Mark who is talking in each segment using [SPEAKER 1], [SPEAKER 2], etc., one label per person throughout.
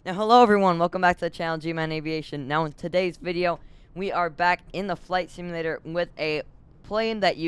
[SPEAKER 1] Now, hello everyone, welcome back to the channel, G-Man Aviation. Now, in today's video, we are back in the flight simulator with a plane that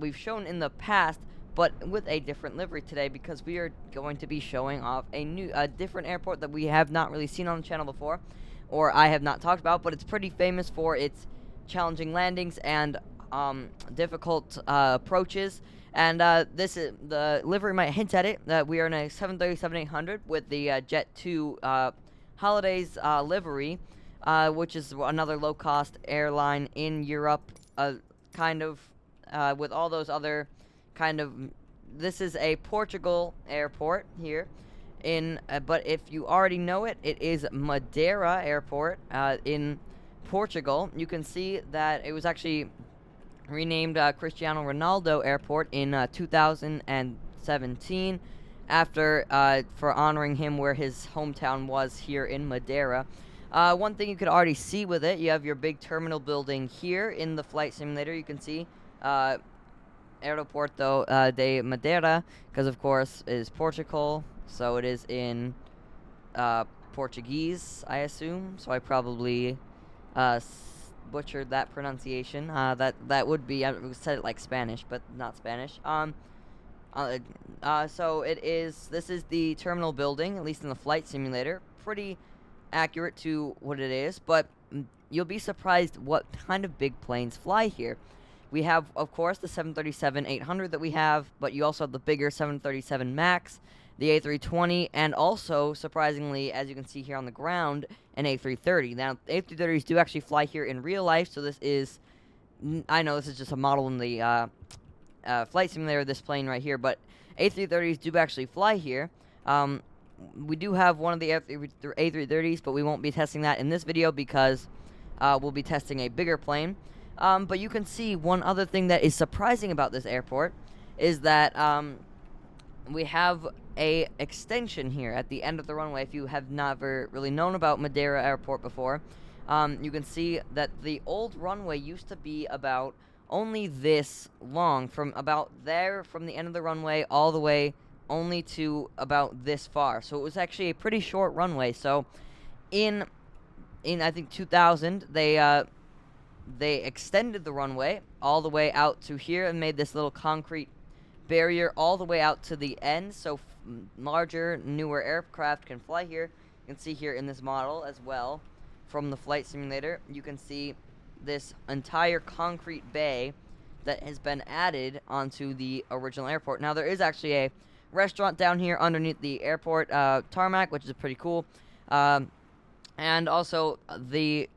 [SPEAKER 1] we've shown in the past, but with a different livery today, because we are going to be showing off a different airport that we have not really seen on the channel before, or I have not talked about, but it's pretty famous for its challenging landings and difficult approaches. And this is the livery might hint at it that we are in a 737-800 with the Jet 2 Holidays livery, which is another low-cost airline in Europe, kind of with all those other kind of. This is a Portugal airport here, but if you already know it, it is Madeira Airport in Portugal. You can see that it was actually renamed Cristiano Ronaldo Airport in 2017 after for honoring him where his hometown was here in Madeira. One thing you could already see with it, you have your big terminal building here in the flight simulator. You can see Aeroporto de Madeira, because of course it is Portugal, so it is in Portuguese, I assume. So I probably butchered that pronunciation. That would be, I said it like Spanish, but not Spanish. So this is the terminal building, at least in the flight simulator. Pretty accurate to what it is, but you'll be surprised what kind of big planes fly here. We have, of course, the 737-800 that we have, but you also have the bigger 737 MAX, the A320, and also, surprisingly, as you can see here on the ground, an A330. Now, A330s do actually fly here in real life, so this is, I know this is just a model in the flight simulator, this plane right here, but A330s do actually fly here. We do have one of the A330s, but we won't be testing that in this video because we'll be testing a bigger plane. But you can see one other thing that is surprising about this airport is that we have a extension here at the end of the runway. If you have never really known about Madeira Airport before, you can see that the old runway used to be about only this long, from about there from the end of the runway all the way only to about this far. So it was actually a pretty short runway. So in I think 2000, they extended the runway all the way out to here and made this little concrete barrier all the way out to the end, so larger, newer aircraft can fly here. You can see here in this model as well from the flight simulator, you can see this entire concrete bay that has been added onto the original airport. Now, there is actually a restaurant down here underneath the airport tarmac, which is pretty cool. And also, the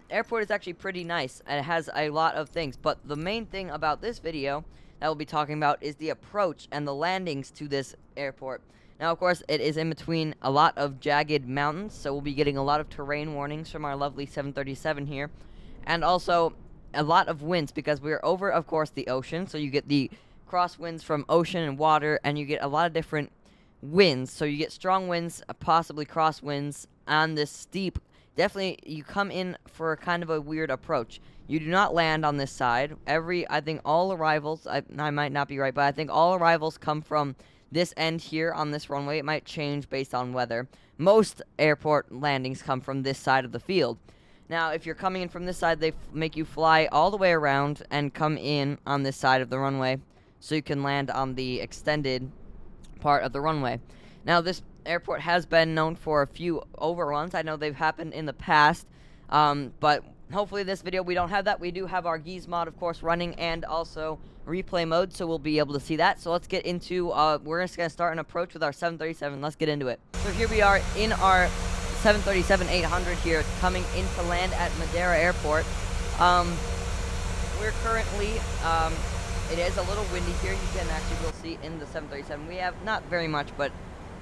[SPEAKER 1] airport is actually pretty nice, and it has a lot of things. But the main thing about this video that we'll be talking about is the approach and the landings to this airport. Now, of course, it is in between a lot of jagged mountains, so we'll be getting a lot of terrain warnings from our lovely 737 here. And also, a lot of winds, because we're over, of course, the ocean, so you get the crosswinds from ocean and water, and you get a lot of different winds. So you get strong winds, possibly crosswinds, on this steep. Definitely, you come in for kind of a weird approach. You do not land on this side. I think all arrivals, I might not be right, but I think all arrivals come from this end here on this runway. It might change based on weather. Most airport landings come from this side of the field. Now, if you're coming in from this side, they make you fly all the way around and come in on this side of the runway so you can land on the extended part of the runway. Now, this airport has been known for a few overruns. I know they've happened in the past, but hopefully this video we don't have that. We do have our Geese mod, of course, running, and also replay mode, so we'll be able to see that. So let's get into, we're just going to start an approach with our 737. Let's get into it. So here we are in our 737-800 here, coming in to land at Madeira Airport. We're currently, it is a little windy here. You can actually go see in the 737. We have not very much, but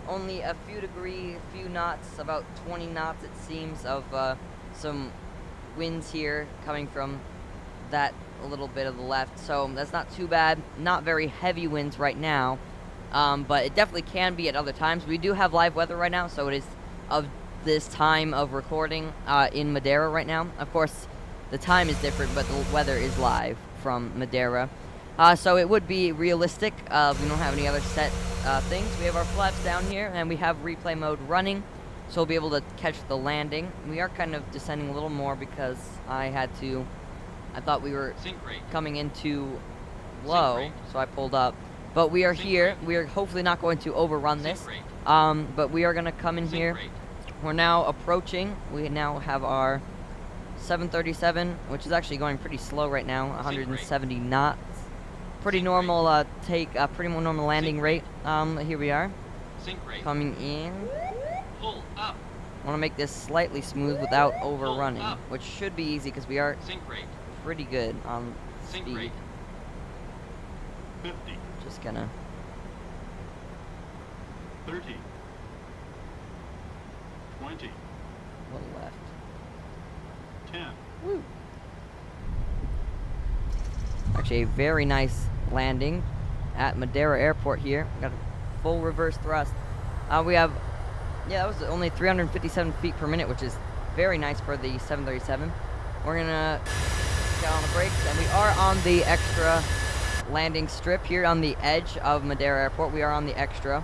[SPEAKER 1] only a few knots, about 20 knots it seems, of some winds here coming from that a little bit of the left, so that's not too bad. Not very heavy winds right now, but it definitely can be at other times. We do have live weather right now, so it is of this time of recording in Madeira right now. Of course, the time is different, but the weather is live from Madeira. So it would be realistic. We don't have any other set things. We have our flaps down here, and we have replay mode running. so we'll be able to catch the landing. We are kind of descending a little more because I thought we were coming in too low, so I pulled up. But we are here. We are hopefully not going to overrun this. But we are going to come in here. We're now approaching. We now have our 737, which is actually going pretty slow right now, 170 knots. Pretty normal pretty normal landing rate. Here we are. Coming in.
[SPEAKER 2] Pull up.
[SPEAKER 1] I want to make this slightly smooth without overrunning, which should be easy because we are pretty good on speed.
[SPEAKER 2] 50.
[SPEAKER 1] Just gonna
[SPEAKER 2] 30. 20.
[SPEAKER 1] a little left.
[SPEAKER 2] 10.
[SPEAKER 1] Woo. Actually, a very nice landing at Madeira Airport here. Got a full reverse thrust. We have, that was only 357 feet per minute, which is very nice for the 737. We're gonna get on the brakes, and we are on the extra landing strip here on the edge of Madeira Airport. We are on the extra.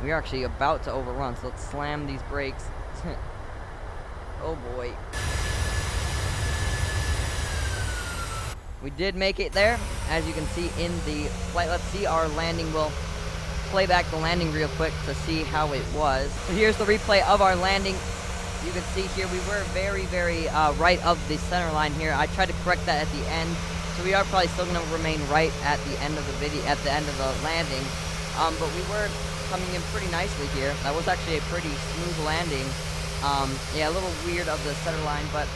[SPEAKER 1] We are actually about to overrun, so let's slam these brakes. Oh boy. We did make it there, as you can see in the flight. Let's see our landing. We'll play back the landing real quick to see how it was. So here's the replay of our landing. You can see here we were very, very right of the center line here. I tried to correct that at the end, so we are probably still going to remain right at the end of the video, at the end of the landing. But we were coming in pretty nicely here. That was actually a pretty smooth landing. Yeah, a little weird of the center line, but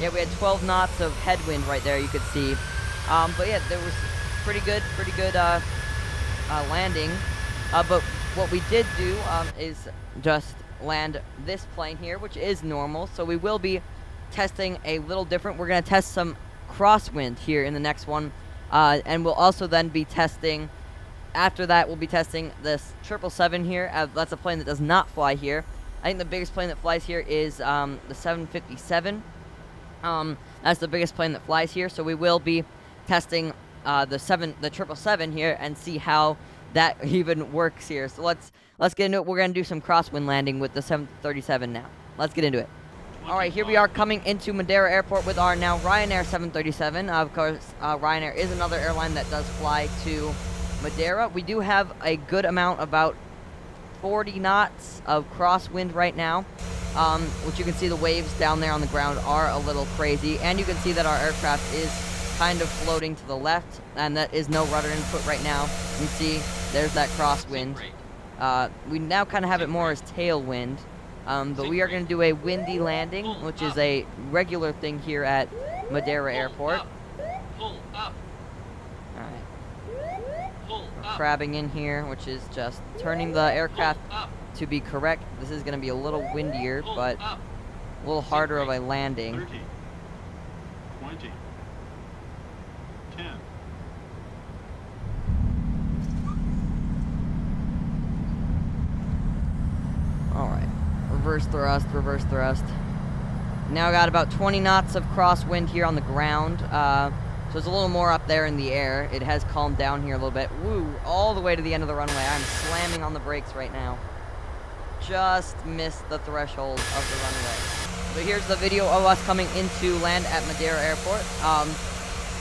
[SPEAKER 1] yeah, we had 12 knots of headwind right there, you could see. But yeah, there was pretty good landing. But what we did do is just land this plane here, which is normal. So we will be testing a little different. We're going to test some crosswind here in the next one. And we'll also then be testing, after that, we'll be testing this 777 here. That's a plane that does not fly here. I think the biggest plane that flies here is the 757. That's the biggest plane that flies here, so we will be testing the 777 here and see how that even works here. So let's get into it. We're gonna do some crosswind landing with the 737 now. Let's get into it. All right, here we are coming into Madeira Airport with our now Ryanair 737. Of course, Ryanair is another airline that does fly to Madeira. We do have a good amount, about 40 knots of crosswind right now. Which you can see the waves down there on the ground are a little crazy, and you can see that our aircraft is kind of floating to the left, and that is no rudder input right now. You can see there's that crosswind. We now kind of have it more as tailwind, but we are going to do a windy landing, which is a regular thing here at Madeira Airport. Alright. We're crabbing in here, which is just turning the aircraft to be correct. This is going to be a little windier, but a little harder of a landing.
[SPEAKER 2] 30, 20, 10.
[SPEAKER 1] Alright. Reverse thrust, reverse thrust. Now got about 20 knots of crosswind here on the ground. So it's a little more up there in the air. It has calmed down here a little bit. Woo! All the way to the end of the runway. I'm slamming on the brakes right now. Just missed the threshold of the runway. So here's the video of us coming into land at Madeira Airport. You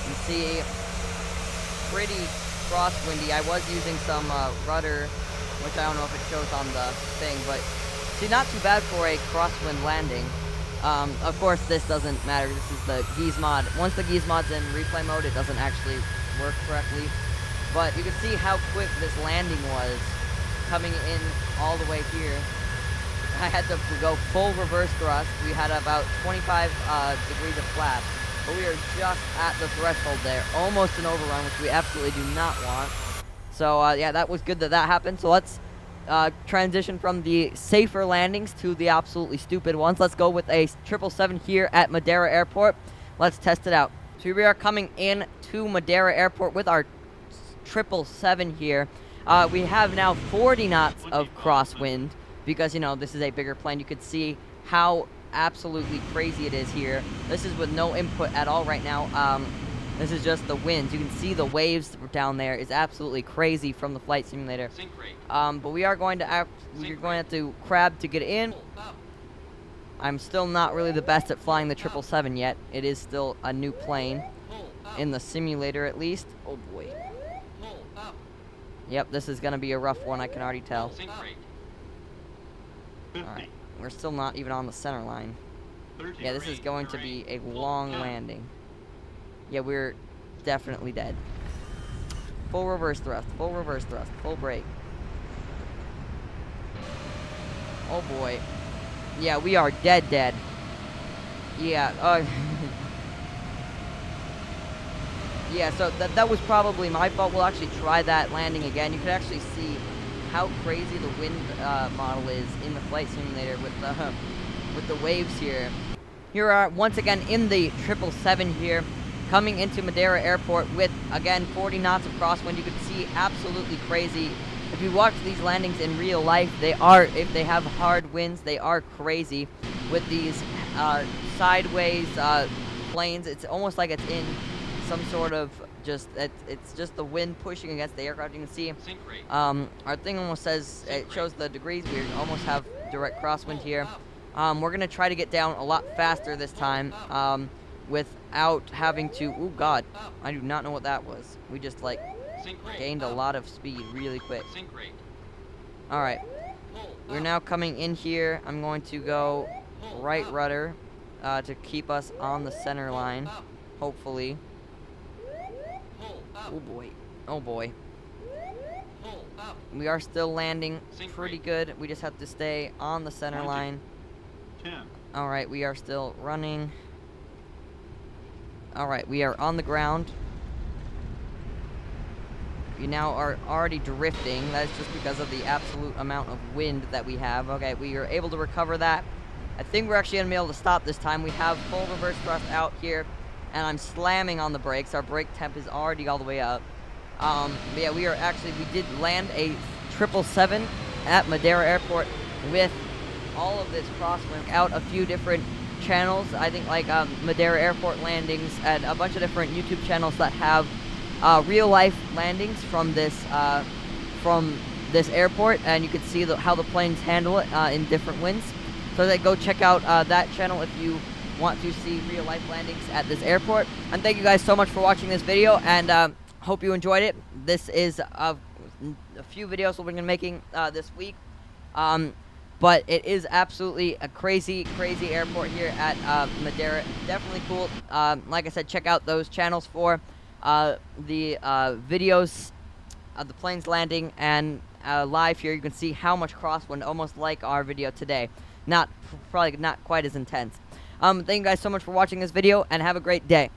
[SPEAKER 1] can see pretty crosswindy. I was using some rudder, which I don't know if it shows on the thing, but see, not too bad for a crosswind landing. Of course, this doesn't matter. This is the Gizmod. Once the Gizmod's in replay mode, it doesn't actually work correctly. But you can see how quick this landing was, coming in all the way here. I had to go full reverse thrust. We had about 25 degrees of flap, but we are just at the threshold there. Almost an overrun, which we absolutely do not want. So, yeah, that was good that happened. So let's transition from the safer landings to the absolutely stupid ones. Let's go with a 777 here at Madeira Airport. Let's test it out. So here we are coming in to Madeira Airport with our 777 here. We have now 40 knots of crosswind because, you know, this is a bigger plane. You could see how absolutely crazy it is here. This is with no input at all right now. This is just the winds. You can see the waves down there is absolutely crazy from the flight simulator. But we are going to have to crab to get in. I'm still not really the best at flying the 777 yet. It is still a new plane,
[SPEAKER 2] Pull up.
[SPEAKER 1] in the simulator at least. Oh boy.
[SPEAKER 2] Pull up.
[SPEAKER 1] Yep, this is gonna be a rough one, I can already tell.
[SPEAKER 2] Sink rate. 50.
[SPEAKER 1] Alright, we're still not even on the center line.
[SPEAKER 2] 30.
[SPEAKER 1] Yeah, this is
[SPEAKER 2] Terrain,
[SPEAKER 1] going to
[SPEAKER 2] terrain.
[SPEAKER 1] be a
[SPEAKER 2] Full
[SPEAKER 1] long
[SPEAKER 2] 10.
[SPEAKER 1] landing. Yeah, we're definitely dead. Full reverse thrust, full brake. Oh boy. Yeah, we are dead. Yeah, yeah, so that was probably my fault. We'll actually try that landing again. You could actually see how crazy the wind model is in the flight simulator with the waves here. Here we are once again in the 777 here, coming into Madeira Airport with, again, 40 knots of crosswind. You can see absolutely crazy. If you watch these landings in real life, if they have hard winds, they are crazy. With these sideways planes, it's almost like it's in some sort of it's just the wind pushing against the aircraft. You can see
[SPEAKER 2] Sink rate.
[SPEAKER 1] our thing almost says, it shows the degrees. We almost have direct crosswind here. We're gonna try to get down a lot faster this time, without having to. Oh God, I do not know what that was. We just like
[SPEAKER 2] Sink rate.
[SPEAKER 1] gained a lot of speed really quick.
[SPEAKER 2] Sink rate.
[SPEAKER 1] All right,
[SPEAKER 2] Pull
[SPEAKER 1] we're
[SPEAKER 2] up.
[SPEAKER 1] now coming in here. I'm going to go
[SPEAKER 2] Pull
[SPEAKER 1] right
[SPEAKER 2] up.
[SPEAKER 1] rudder to keep us on the center line,
[SPEAKER 2] Up.
[SPEAKER 1] hopefully.
[SPEAKER 2] Pull up.
[SPEAKER 1] Oh boy, oh boy.
[SPEAKER 2] Pull up.
[SPEAKER 1] We are still landing
[SPEAKER 2] Sink
[SPEAKER 1] pretty
[SPEAKER 2] rate.
[SPEAKER 1] good. We just have to stay on the center
[SPEAKER 2] 20.
[SPEAKER 1] line.
[SPEAKER 2] 10.
[SPEAKER 1] All right, we are still running. All right, we are on the ground. We now are already drifting. That's just because of the absolute amount of wind that we have. Okay, we are able to recover that. I think we're actually gonna be able to stop this time. We have full reverse thrust out here, and I'm slamming on the brakes. Our brake temp is already all the way up. But yeah, we did land a 777 at Madeira Airport with all of this crosswind out a few different channels. I think like Madeira Airport landings and a bunch of different YouTube channels that have real life landings from this airport, and you can see how the planes handle it in different winds. So go check out that channel if you want to see real life landings at this airport. And thank you guys so much for watching this video, and hope you enjoyed it. This is a few videos we'll be making this week. But it is absolutely a crazy airport here at Madeira. Definitely cool. Like I said, check out those channels for the videos of the planes landing, and live here you can see how much crosswind, almost like our video today. Probably not quite as intense. Thank you guys so much for watching this video, and have a great day.